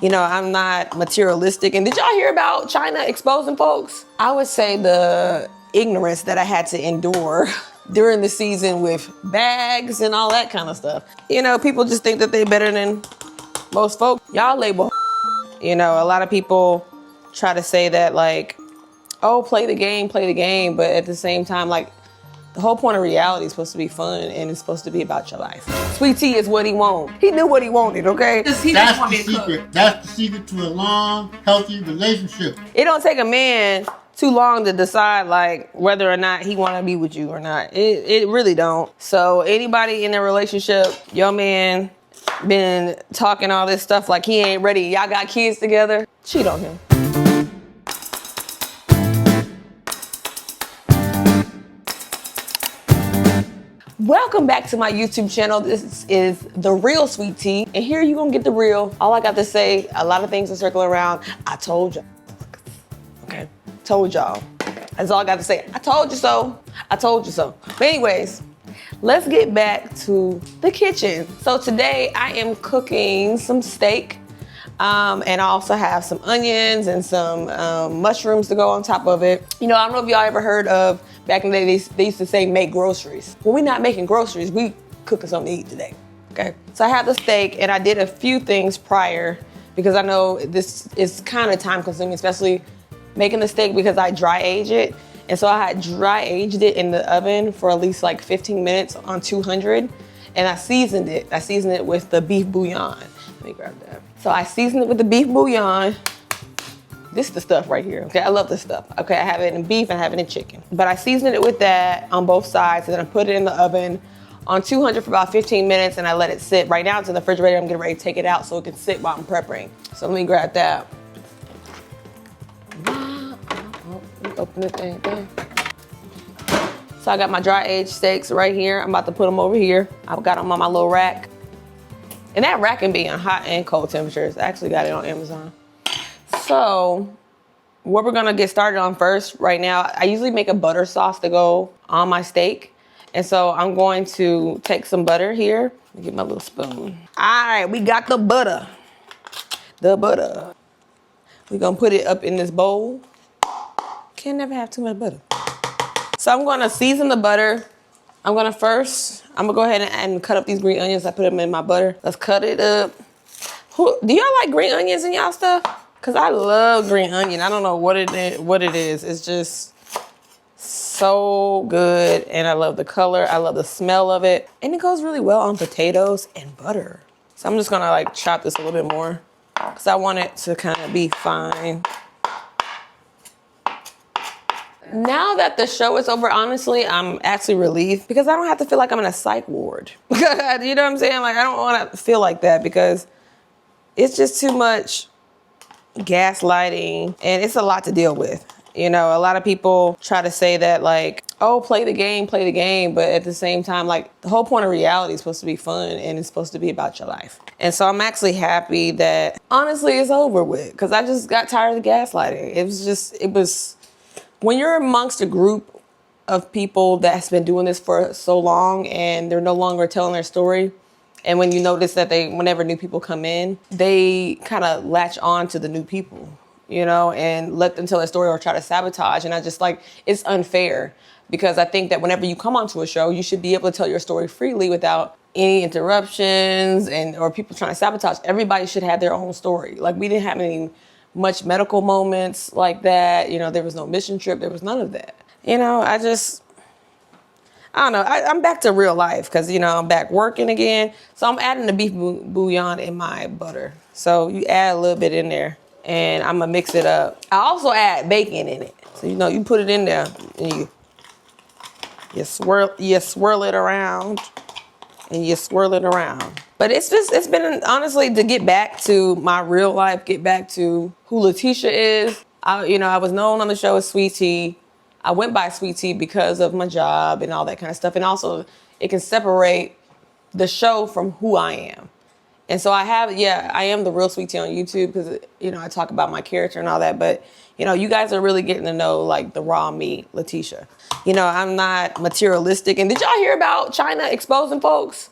You know, I'm not materialistic. And did y'all hear about China exposing folks? I would say the ignorance that I had to endure during the season with bags and all that kind of stuff. You know, people just think that they're better than most folks. Y'all label, you know, a lot of people try to say that like, oh, play the game, but at the same time, like, the whole point of reality is supposed to be fun and it's supposed to be about your life. Sweet Tea is what he wanted. He knew what he wanted, okay? That's the secret. That's the secret to a long, healthy relationship. It don't take a man too long to decide like whether or not he want to be with you or not. It really don't. So anybody in a relationship, your man been talking all this stuff like he ain't ready. Y'all got kids together. Cheat on him. Welcome back to my YouTube channel. This is The Real Sweet Tea. And here you're gonna get the real. All I got to say, a lot of things are circling around. I told y'all. Okay, told y'all. That's all I got to say. I told you so. I told you so. But anyways, let's get back to the kitchen. So today I am cooking some steak. And I also have some onions and some mushrooms to go on top of it. You know, I don't know if y'all ever heard of, back in the day, they used to say make groceries. When we're not making groceries, we cooking something to eat today, okay? So I have the steak and I did a few things prior because I know this is kind of time consuming, especially making the steak because I dry age it. And so I had dry aged it in the oven for at least like 15 minutes on 200. And I seasoned it. I seasoned it with the beef bouillon. Let me grab that. So I seasoned it with the beef bouillon. This is the stuff right here, okay? I love this stuff. Okay, I have it in beef and I have it in chicken. But I seasoned it with that on both sides, and then I put it in the oven on 200 for about 15 minutes, and I let it sit. Right now it's in the refrigerator. I'm getting ready to take it out so it can sit while I'm prepping. So let me grab that. Let me open this thing. So I got my dry aged steaks right here. I'm about to put them over here. I've got them on my little rack. And that rack can be in hot and cold temperatures. I actually got it on Amazon. So what we're gonna get started on first right now, I usually make a butter sauce to go on my steak. And so I'm going to take some butter here. Let me get my little spoon. All right, we got the butter. The butter. We're gonna put it up in this bowl. Can't never have too much butter. So I'm gonna season the butter. I'm gonna go ahead and cut up these green onions. I put them in my butter. Let's cut it up. Do y'all like green onions in y'all stuff? Cause I love green onion. I don't know what it is. It's just so good. And I love the color. I love the smell of it. And it goes really well on potatoes and butter. So I'm just gonna like chop this a little bit more cause I want it to kind of be fine. Now that the show is over, honestly, I'm actually relieved because I don't have to feel like I'm in a psych ward. You know what I'm saying? Like, I don't want to feel like that because it's just too much gaslighting and it's a lot to deal with. You know, a lot of people try to say that like, oh, play the game, but at the same time, like the whole point of reality is supposed to be fun and it's supposed to be about your life. And so I'm actually happy that honestly it's over with because I just got tired of the gaslighting. It was when you're amongst a group of people that's been doing this for so long and they're no longer telling their story, and when you notice that whenever new people come in, they kind of latch on to the new people, you know, and let them tell their story or try to sabotage. And I just like, it's unfair because I think that whenever you come onto a show, you should be able to tell your story freely without any interruptions or people trying to sabotage. Everybody should have their own story. Like we didn't have any much medical moments like that. You know, there was no mission trip. There was none of that. You know, I don't know. I'm back to real life because, you know, I'm back working again. So I'm adding the beef bouillon in my butter. So you add a little bit in there and I'm going to mix it up. I also add bacon in it. So, you know, you put it in there and you swirl it around and you swirl it around. But it's been honestly to get back to my real life, get back to who Letitia is. I was known on the show as Sweet Tea. I went by Sweet Tea because of my job and all that kind of stuff. And also it can separate the show from who I am. And so I am the real Sweet Tea on YouTube because, you know, I talk about my character and all that. But, you know, you guys are really getting to know like the raw me, Letitia. You know, I'm not materialistic. And did y'all hear about China exposing folks?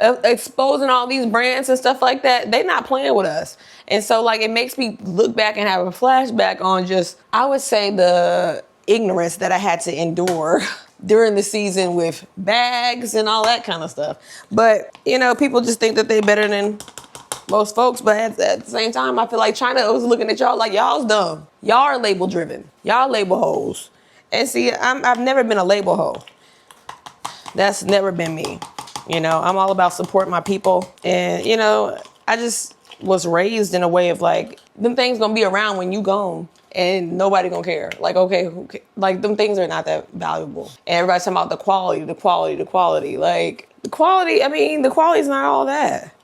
Exposing all these brands and stuff like that? They're not playing with us. And so like it makes me look back and have a flashback on just, I would say, the ignorance that I had to endure during the season with bags and all that kind of stuff. But, you know, people just think that they're better than most folks, but at the same time, I feel like China was looking at y'all like y'all's dumb. Y'all are label driven. Y'all label hoes. And see, I've never been a label hoe. That's never been me. You know, I'm all about supporting my people. And, you know, I just was raised in a way of like, them things gonna be around when you gone and nobody gonna care. Like, okay, like them things are not that valuable. And everybody's talking about the quality. Like, the quality is not all that.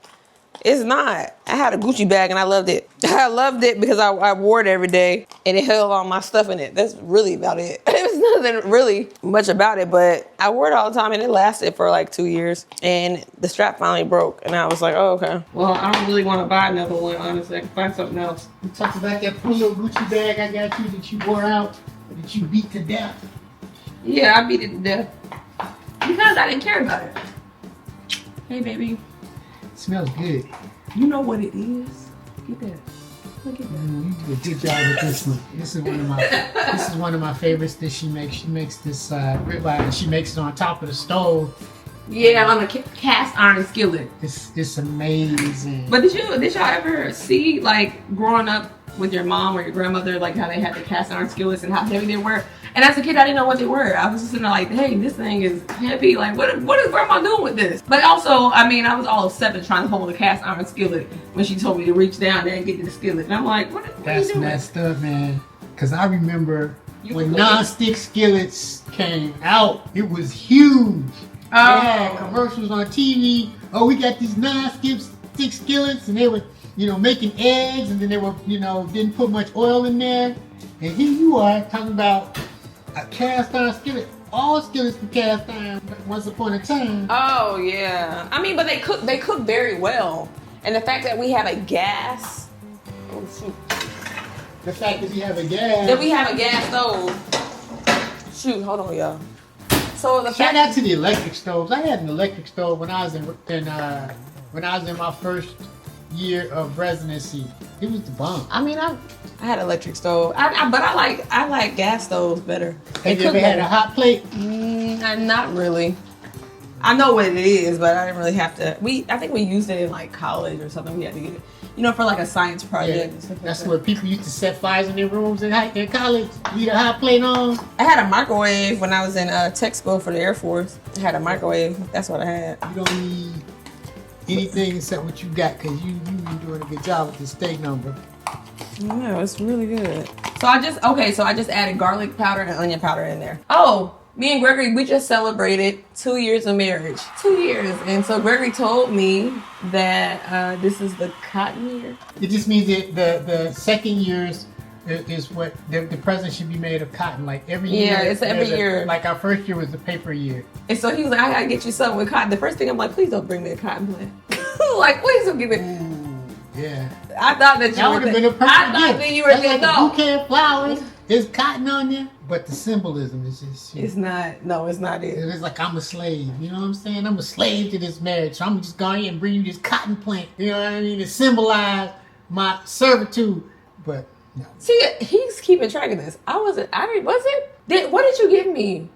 It's not. I had a Gucci bag and I loved it. I loved it because I wore it every day and it held all my stuff in it. That's really about it. It was nothing really much about it, but I wore it all the time and it lasted for like 2 years. And the strap finally broke and I was like, oh, okay. Well, I don't really want to buy another one, honestly. I can find something else. You talked about that poor little Gucci bag I got you that you wore out, that you beat to death. Yeah, I beat it to death. Because I didn't care about it. Hey, baby. Smells good. You know what it is. Get that. Look at that. You did a good job with this one. This is one of my favorites that she makes. She makes this ribeye and she makes it on top of the stove. Yeah, on a cast iron skillet. It's amazing. But did y'all ever see, like, growing up with your mom or your grandmother, like how they had the cast iron skillets and how heavy they were? And as a kid, I didn't know what they were. I was just sitting there like, hey, this thing is heavy. Like, what is grandma doing with this? But also, I mean, I was all of 7 trying to hold a cast iron skillet when she told me to reach down there and get to the skillet. And I'm like, what are you doing? That's messed up, man. Because I remember when non-stick skillets came out, it was huge. They had commercials on TV. Oh, we got these non-stick skillets, and they were, making eggs, and then they were, didn't put much oil in there. And here you are talking about a cast iron skillet. All skillets were cast iron once upon a time. Oh yeah. I mean, but they cook very well. And the fact that we have a gas. Oh shoot. The fact that we have a gas. That we have a gas stove. Shoot, hold on, y'all. So the shout out to the electric stoves. I had an electric stove when I was in my first year of residency. It was the bomb. I mean, I had an electric stove, but I like gas stoves better. Have you ever had a hot plate? Not really. I know what it is, but I didn't really have to. I think we used it in like college or something. We had to get it, for like a science project. Yeah, that's where people used to set fires in their rooms in college. Leave a hot plate on. I had a microwave when I was in tech school for the Air Force. I had a microwave. That's what I had. You don't need anything except what you got, because you've been doing a good job with the steak number. No, it's really good. So I just added garlic powder and onion powder in there. Oh, me and Gregory, we just celebrated 2 years of marriage. 2 years. And so Gregory told me that this is the cotton year. It just means that the second years is what the present should be made of cotton. Like every year. Yeah, it's every year. Like our first year was the paper year. And so he was like, I gotta get you something with cotton. The first thing I'm like, please don't bring me a cotton plant. Like, please don't give me. Yeah. I thought that you would have been a perfect gift. I thought that you were like a bouquet of flowers. There's cotton on there, but the symbolism is just. It's not. No, it's not it. It's like I'm a slave. You know what I'm saying? I'm a slave to this marriage. So I'm just going and bring you this cotton plant. You know what I mean? To symbolize my servitude. But no. See, he's keeping track of this. What did you give me?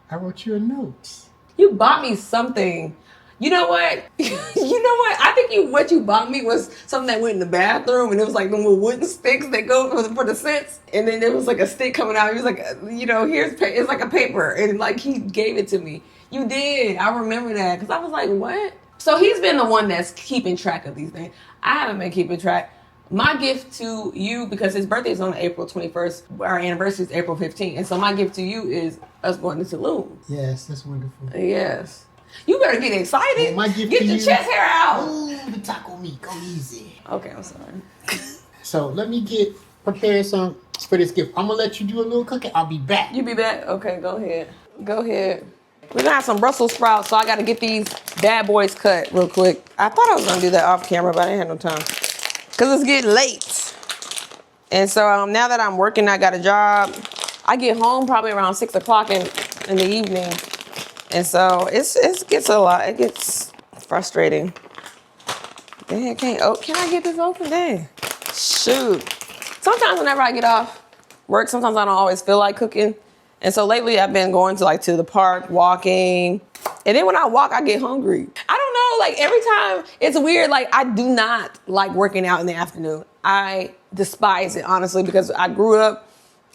I wrote you a note. You bought me something. You know what? I think what you bought me was something that went in the bathroom, and it was like the little wooden sticks that go for the scents. And then there was like a stick coming out. He was like, it's like a paper, and like he gave it to me. You did. I remember that because I was like, what? So he's been the one that's keeping track of these things. I haven't been keeping track. My gift to you, because his birthday is on April 21st, our anniversary is April 15th, and so my gift to you is us going to Tulum. Yes, that's wonderful. Yes. You better get excited. Well, get your chest hair out. Ooh, the taco meat. Go easy. Okay, I'm sorry. So let me prepare some for this gift. I'm going to let you do a little cooking. I'll be back. You be back? Okay, go ahead. We're going to have some Brussels sprouts, so I got to get these bad boys cut real quick. I thought I was going to do that off camera, but I didn't have no time. Because it's getting late. And so now that I'm working, I got a job. I get home probably around 6 o'clock in the evening. And so it gets a lot. It gets frustrating. Dang, can I get this open? Dang. Shoot. Sometimes whenever I get off work, sometimes I don't always feel like cooking. And so lately I've been going to the park, walking. And then when I walk, I get hungry. I don't know, every time it's weird. I do not like working out in the afternoon. I despise it, honestly, because I grew up,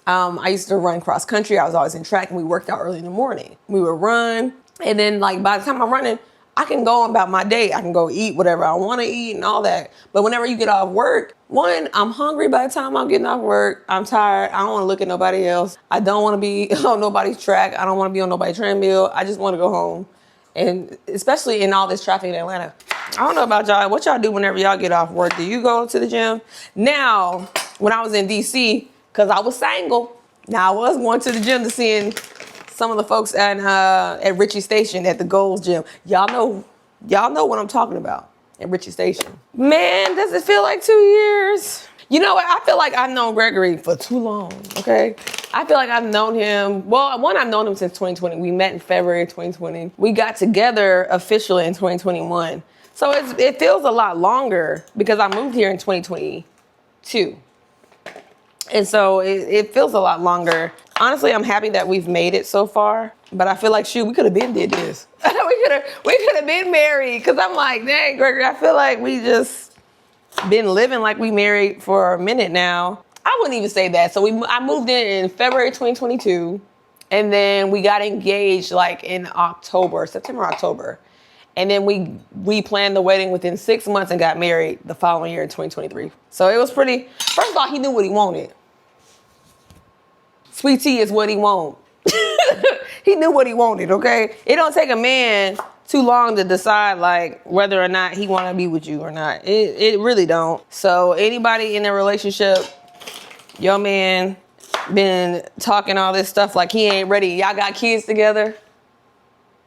I used to run cross country. I was always in track and we worked out early in the morning. We would run. And then by the time I'm running, I can go about my day. I can go eat whatever I want to eat and all that. But whenever you get off work, one, I'm hungry by the time I'm getting off work. I'm tired. I don't want to look at nobody else. I don't want to be on nobody's track. I don't want to be on nobody's treadmill. I just want to go home. And especially in all this traffic in Atlanta. I don't know about y'all. What y'all do whenever y'all get off work? Do you go to the gym? Now, when I was in DC, because I was single, now I was going to the gym to see some of the folks at Ritchie Station at the Gold's Gym. Y'all know what I'm talking about at Ritchie Station. Man, does it feel like 2 years? You know what? I feel like I've known Gregory for too long, okay? I feel like I've known him, I've known him since 2020. We met in February of 2020. We got together officially in 2021. So it feels a lot longer because I moved here in 2022. And so it feels a lot longer. Honestly, I'm happy that we've made it so far, but I feel like, shoot, we could have been did this. we could have been married, because I'm like, dang, Gregory, I feel like we just been living like we married for a minute now. I wouldn't even say that. So I moved in February 2022, and then we got engaged in September, October. And then we planned the wedding within 6 months and got married the following year in 2023. So it was first of all, he knew what he wanted. Sweet tea is what he wanted. He knew what he wanted, okay? It don't take a man too long to decide whether or not he want to be with you or not. It really don't. So anybody in a relationship, your man been talking all this stuff like he ain't ready. Y'all got kids together.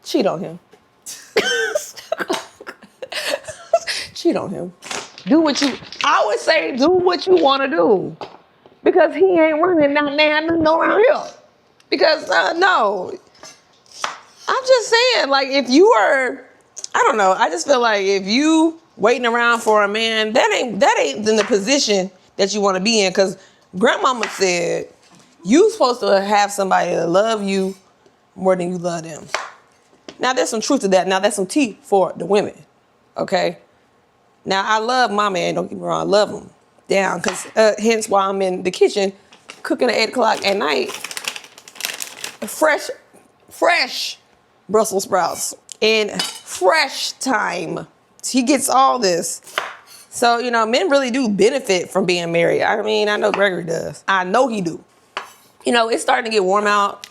Cheat on him. Cheat on him. I would say do what you want to do. Because he ain't running down there around here. Because, no. I'm just saying, if you are, I don't know. I just feel like if you waiting around for a man, that ain't in the position that you want to be in. Because grandmama said, you supposed to have somebody that love you more than you love them. Now, there's some truth to that. Now, that's some tea for the women. Okay? Now, I love my man. Don't get me wrong. I love him down. Because hence why I'm in the kitchen cooking at 8 o'clock at night. Fresh Brussels sprouts in fresh time. He gets all this. So, men really do benefit from being married. I mean, I know Gregory does. I know he do. It's starting to get warm out.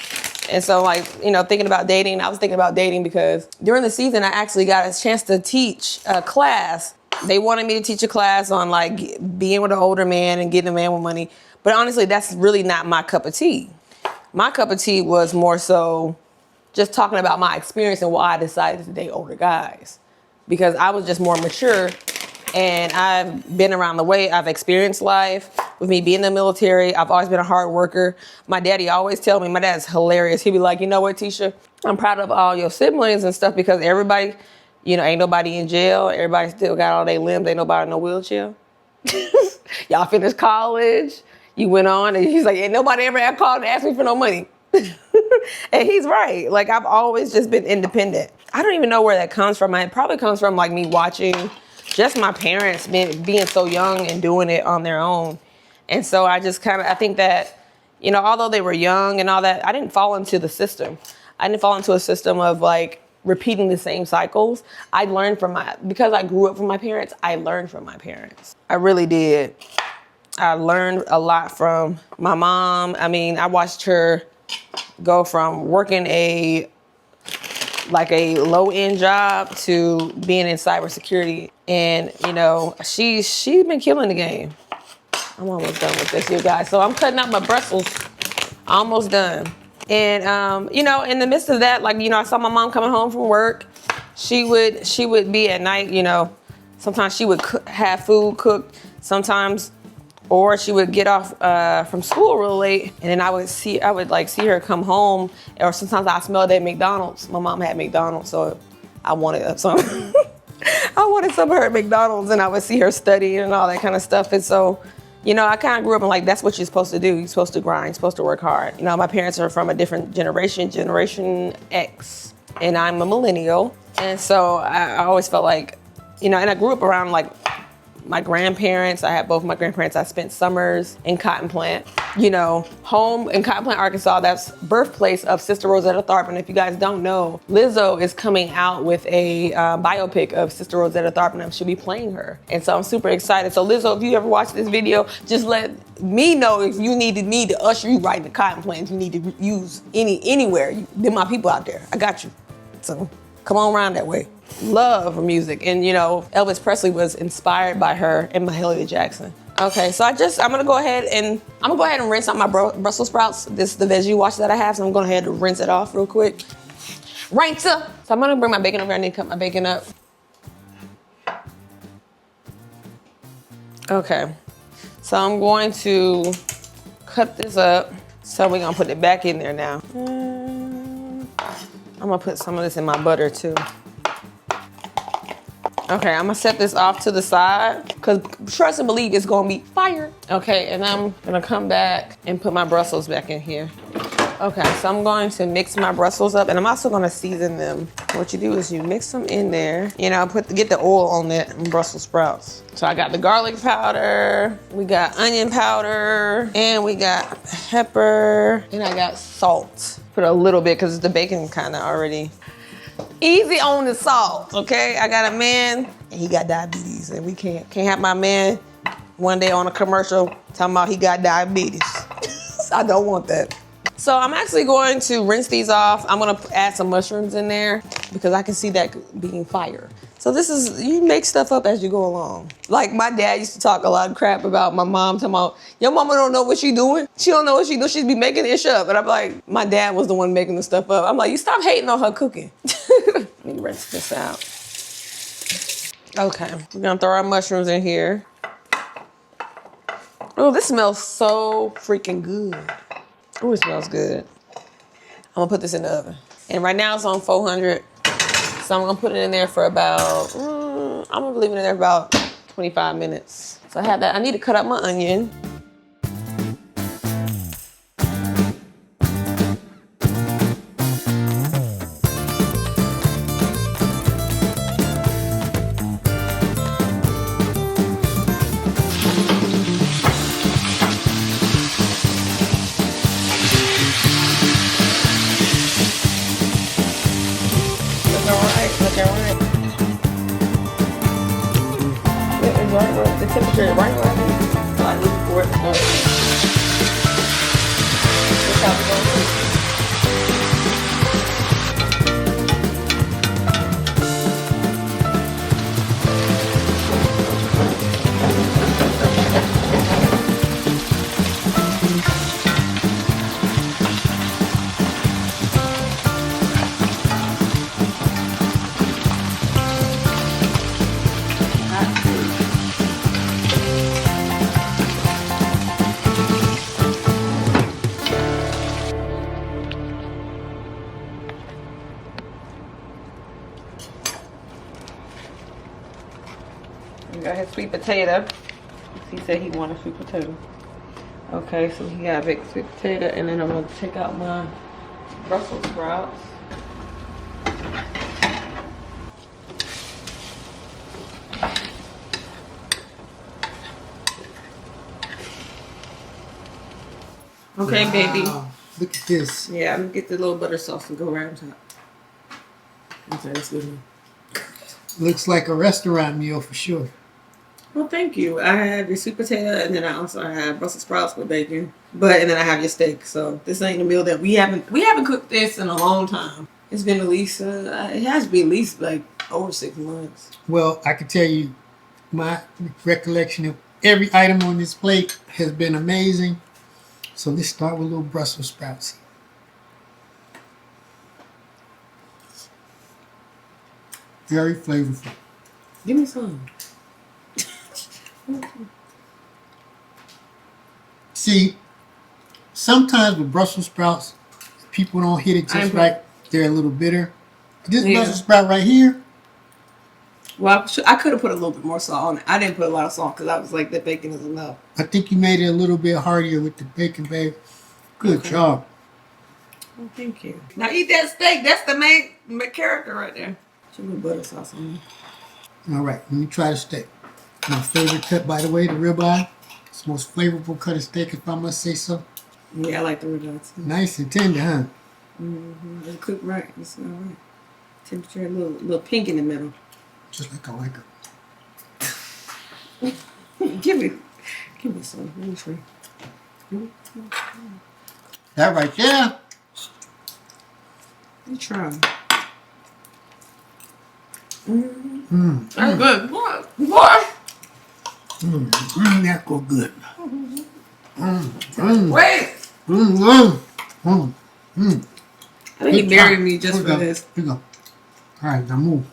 And so, thinking about dating, I was thinking about dating because during the season, I actually got a chance to teach a class. They wanted me to teach a class on, being with an older man and getting a man with money. But honestly, that's really not my cup of tea. My cup of tea was more so just talking about my experience and why I decided to date older guys. Because I was just more mature, and I've been around the way. I've experienced life. With me being in the military, I've always been a hard worker. My daddy always tell me, my dad's hilarious. He'd be like, you know what, Tisha? I'm proud of all your siblings and stuff because everybody, ain't nobody in jail. Everybody still got all their limbs. Ain't nobody in no wheelchair. Y'all finished college. You went on, and he's like, ain't nobody ever had called and asked me for no money. And he's right. I've always just been independent. I don't even know where that comes from. It probably comes from me watching just my parents being so young and doing it on their own. And so I just I think that, although they were young and all that, I didn't fall into the system. I didn't fall into a system of repeating the same cycles. I learned because I grew up from my parents, I learned from my parents. I really did. I learned a lot from my mom. I mean, I watched her go from working a low-end job to being in cybersecurity. And, she's been killing the game. I'm almost done with this, you guys. So I'm cutting out my Brussels. Almost done. And, in the midst of that, I saw my mom coming home from work. She would be at night, sometimes she would have food cooked. Sometimes, or she would get off from school real late, and then I would see her come home, or sometimes I smelled at McDonald's. My mom had McDonald's, so I wanted some. I wanted some of her McDonald's, and I would see her studying and all that kind of stuff. And so You know, I kind of grew up in like, that's what you're supposed to do. You're supposed to grind, you're supposed to work hard. You know, my parents are from a different generation, Generation X, and I'm a millennial. And so I always felt like, you know, and I grew up around like my grandparents. I had both my grandparents. I spent summers in Cotton Plant, you know, home in Cotton Plant, Arkansas. That's birthplace of Sister Rosetta Tharpe. And if you guys don't know, Lizzo is coming out with a biopic of Sister Rosetta Tharpe, and she'll be playing her. And so I'm super excited. So Lizzo, if you ever watch this video, just let me know if you needed me to usher you right into Cotton Plant. If you need to use anywhere, they're my people out there. I got you. So come on around that way. Love her music, and you know, Elvis Presley was inspired by her and Mahalia Jackson. Okay, so I'm gonna go ahead and rinse out my Brussels sprouts. This is the veggie wash that I have, so I'm going ahead and rinse it off real quick. Rinse up. So I'm gonna bring my bacon over here. I need to cut my bacon up. Okay, so I'm going to cut this up. So we're gonna put it back in there now. I'm gonna put some of this in my butter too. Okay, I'm gonna set this off to the side because trust and believe it's gonna be fire. Okay, and I'm gonna come back and put my Brussels back in here. Okay, so I'm going to mix my Brussels up, and I'm also gonna season them. What you do is you mix them in there, you know, get the oil on that Brussels sprouts. So I got the garlic powder, we got onion powder, and we got pepper, and I got salt. Put a little bit because the bacon kind of already. Easy on the salt, okay? I got a man, and he got diabetes, and we can't have my man one day on a commercial talking about he got diabetes. I don't want that. So I'm actually going to rinse these off. I'm gonna add some mushrooms in there because I can see that being fire. So you make stuff up as you go along. Like my dad used to talk a lot of crap about my mom, talking about, your mama don't know what she doing. She don't know what she do. She'd be making this up. And I'm like, my dad was the one making the stuff up. I'm like, you stop hating on her cooking. Let me rinse this out. Okay, we're gonna throw our mushrooms in here. Oh, this smells so freaking good. Oh, it smells good. I'm gonna put this in the oven. And right now it's on 400. So I'm gonna put it in there for about, I'm gonna leave it in there for about 25 minutes. So I have that. I need to cut up my onion. The temperature is right where I need it. So I look for it. Look how it's going. We got his sweet potato. He said he wanted sweet potato. Okay, so he got a big sweet potato, and then I'm gonna take out my Brussels sprouts. Okay, wow, baby. Look at this. Yeah, I'm gonna get the little butter sauce and go right on top. Okay, that's good. Looks like a restaurant meal for sure. Well, thank you. I have your sweet potato, and then I also have Brussels sprouts with bacon. And then I have your steak. So this ain't a meal that we haven't cooked this in a long time. It's been at least it has to be at least like over 6 months. Well, I can tell you, my recollection of every item on this plate has been amazing. So let's start with little Brussels sprouts. Very flavorful. Give me some. See, sometimes with Brussels sprouts, people don't hit it just right. They're a little bitter. This Brussels sprout right here, Well, I could have put a little bit more salt on it. I didn't put a lot of salt because I was like, the bacon is enough. I think you made it a little bit heartier with the bacon, babe. Good job. Oh, thank you. Now eat that steak. That's the main character right there. Should put butter sauce on All right, let me try the steak. My favorite cut, by the way, the ribeye. It's the most flavorful cut of steak, if I must say so. it. Yeah, I like the ribeye too. Nice and tender, huh? Mm-hmm. It's cooked right. It's all right. Temperature a little pink in the middle. Just like I like it. Give me some. Let me try. That right there. Let me try. That's good. What? That go good. Wait. I think he married me just for this. Here you go. All right, now move.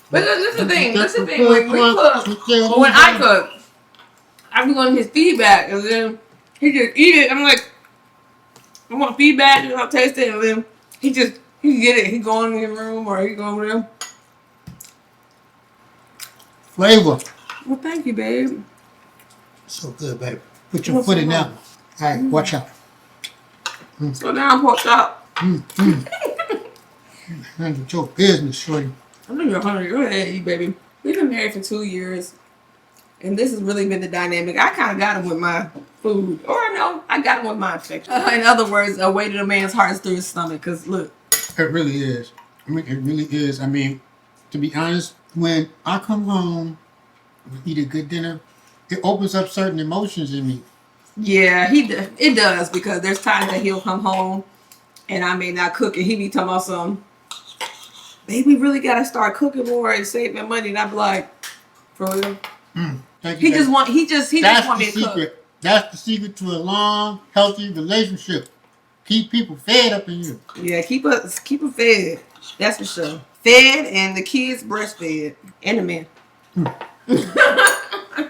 But this is the thing. This is the thing. When we cook, or when I cook, I be wanting his feedback, and then he just eat it. I'm like, I want feedback, and I'll taste it, and then he get it. He go in the room or he go over there. Flavor. Well, thank you, babe. So good, babe. Put your foot in that one. All right, watch out. So now I'm pork chop. Handle your business, shorty. I know you're hungry. Go ahead, eat, baby. We've been married for 2 years, and this has really been the dynamic. I kind of got him with my food, or no, I got him with my affection. In other words, a way to a man's heart is through his stomach. Cause look, It really is. I mean, it really is. I mean, to be honest, when I come home and eat a good dinner, it opens up certain emotions in me. yeah, it does, because there's times that he'll come home, and I may not cook, and he be talking about some. Baby, we really gotta start cooking more and saving money. And I be like, for real? Thank you, He just want me to cook. secret. That's the secret to a long, healthy relationship. Keep people fed up in you. Yeah, keep us fed. That's for sure. Fed, and the kids breastfed, and the man.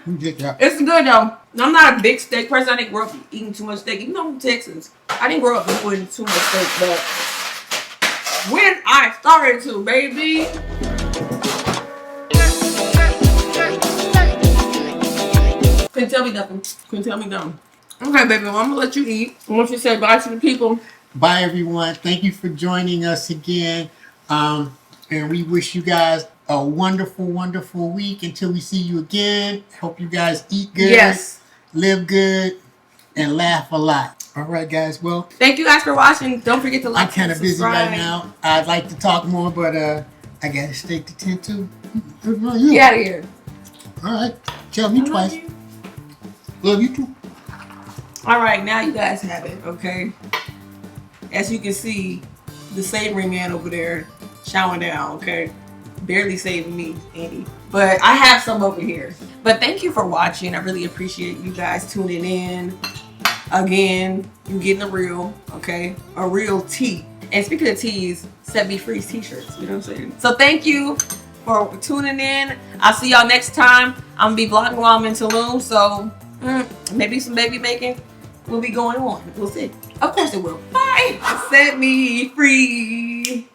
You get that. It's good though. I'm not a big steak person. I didn't grow up eating too much steak. Even though I'm from Texas, I didn't grow up eating too much steak. But when I started to, baby. Couldn't tell me nothing. Couldn't tell me nothing. Okay, baby. Well, I'm gonna let you eat. I want you to say bye to the people. Bye, everyone. Thank you for joining us again. And we wish you guys a wonderful, wonderful week until we see you again. Hope you guys eat good, Yes. live good, and laugh a lot. All right, guys. Well, Thank you guys for watching. Don't forget to like I'm kind and of busy subscribe. right now. I'd like to talk more, but I got to stay to 10 too. Get out of here. All right. Tell me twice. you. Love you too. All right, now you guys have it, okay? As you can see, the savory man over there showering down, okay? Barely saving me, Andy. But I have some over here. But thank you for watching. I really appreciate you guys tuning in. Again, you getting a real, okay? A real tea. And speaking of teas, Set Me Free's t-shirts, you know what I'm saying? So thank you for tuning in. I'll see y'all next time. I'm gonna be vlogging while I'm in Tulum, so maybe some baby making will be going on. We'll see. Of course it will. Bye. Set me free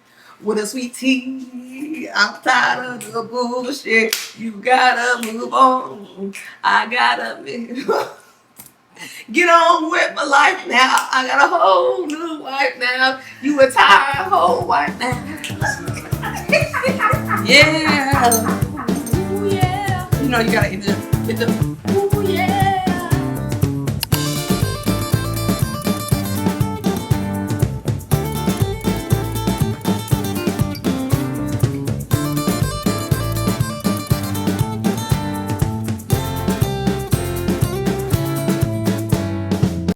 with a sweet tea. I'm tired of the bullshit. You gotta move on. I gotta get on with my life now. I got a whole new wife now. You a tired whole wife now. Yeah. Ooh, yeah. You know you gotta hit the